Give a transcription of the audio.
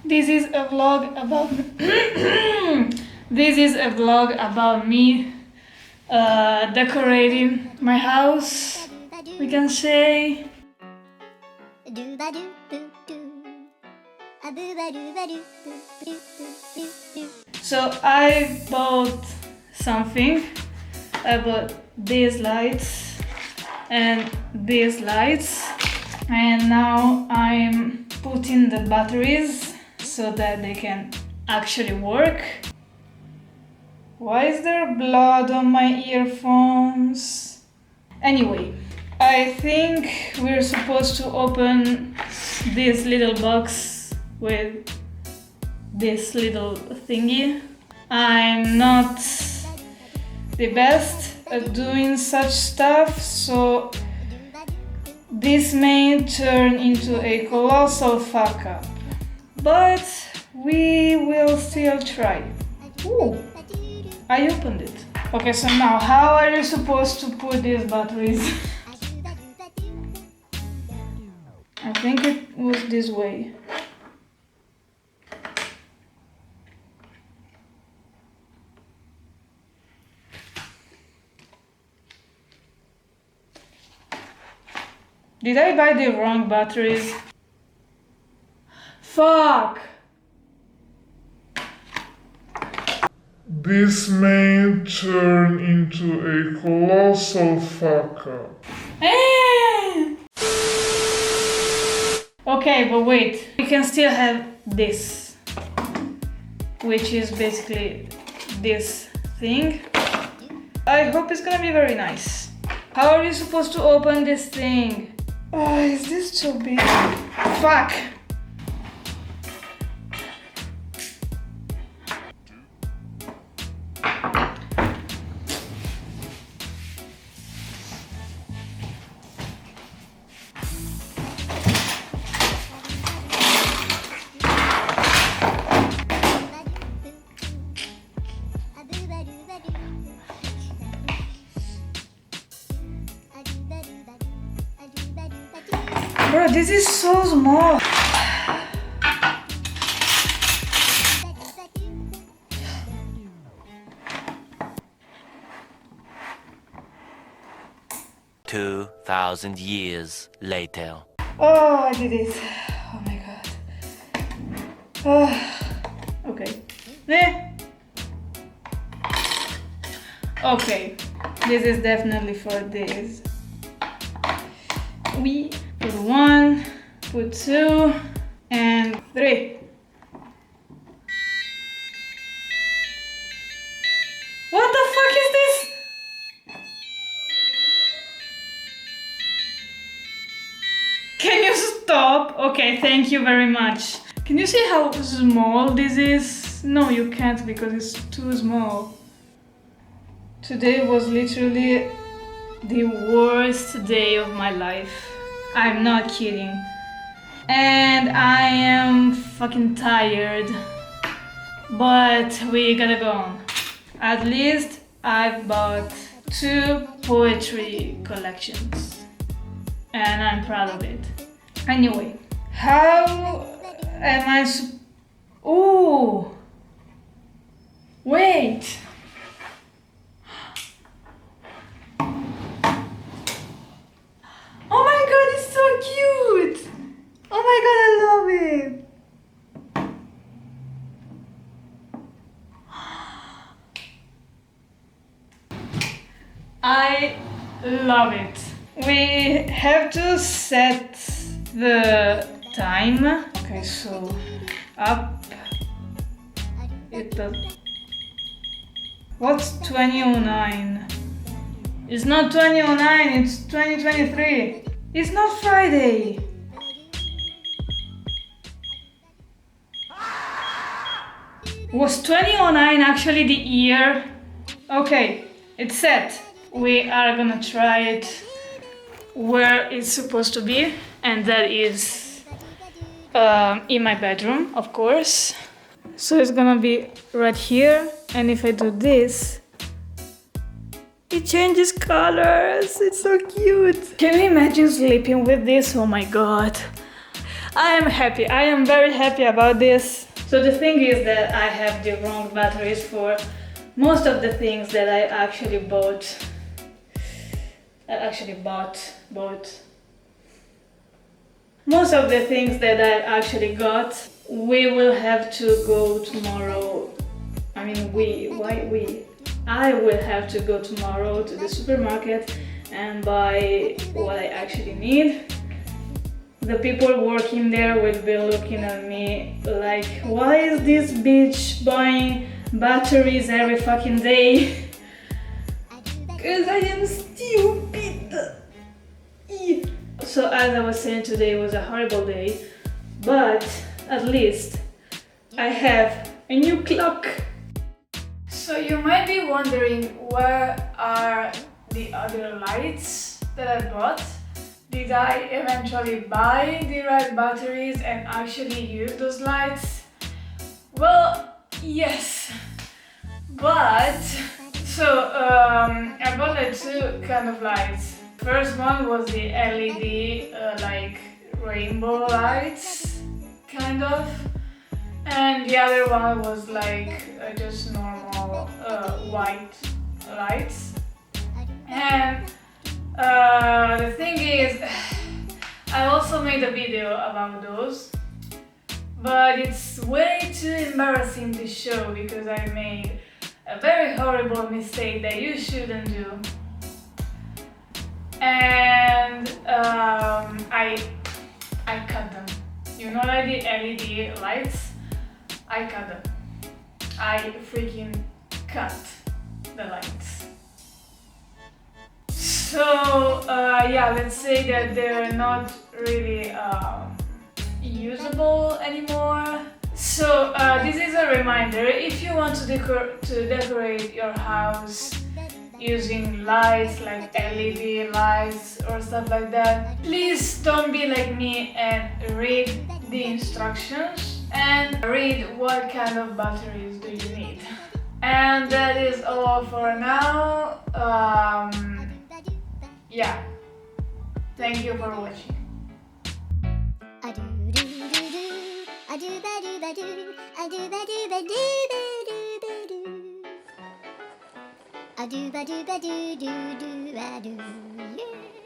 This is a vlog about this is a vlog about me decorating my house, we can say. So I bought something. I bought these lights and these lights, and now I'm putting the batteries so that they can actually work. Why is there blood on my earphones? Anyway, I think we're supposed to open this little box with this little thingy. I'm not the best at doing such stuff, so this may turn into a colossal fuck up. But we will still try. Ooh, I opened it. Okay, so now how are you supposed to put these batteries? I think it was this way. Did I buy the wrong batteries? Fuck! This may turn into a colossal fuck up. Okay, but wait. We can still have this, which is basically this thing. I hope it's gonna be very nice. How are you supposed to open this thing? Is this too big? Fuck! Bro, this is so small. $2,000 later. Oh, I did it. Oh my god. Okay. Okay. This is definitely for this. We put 1, put 2, and 3. What the fuck is this? Can you stop? Okay, thank you very much. Can you see how small this is? No, you can't because it's too small. Today was literally the worst day of my life. I'm not kidding. And I am fucking tired. But we gotta go on. At least I've bought 2 poetry collections. And I'm proud of it. Anyway, how am I Ooh! Wait! Oh my god, it's so cute! Oh my god, I love it! I love it. We have to set the time. Okay, so up. It does. What's 2009? It's not 2009, it's 2023. It's not Friday. Was 2009 actually the year? Okay, it's set. We are gonna try it where it's supposed to be, and that is in my bedroom, of course. So it's gonna be right here, and if I do this, it changes colors. It's so cute. Can you imagine sleeping with this? Oh my god. I am happy. I am very happy about this. So the thing is that I have the wrong batteries for most of the things that I actually bought. Most of the things that I actually got, we will have to go tomorrow. I mean, I will have to go tomorrow to the supermarket and buy what I actually need. The people working there will be looking at me like, why is this bitch buying batteries every fucking day? Because I am stupid. So as I was saying, today was a horrible day, but at least I have a new clock. So you might be wondering, where are the other lights that I bought? Did I eventually buy the right batteries and actually use those lights? Well, yes, but I bought like two kind of lights. First one was the LED like rainbow lights, kind of, and the other one was like just normal white lights. And the thing is, I also made a video about those, but it's way too embarrassing to show because I made a very horrible mistake that you shouldn't do. And I cut them. You know, like the LED lights, I cut them. I freaking cut the lights. So yeah, let's say that they're not really usable anymore. So this is a reminder: if you want to decorate your house using lights like LED lights or stuff like that, please don't be like me and read the instructions and read what kind of batteries do you need. And that is all for now. Yeah, thank you for watching. A do ba do ba do do do a do. Yeah.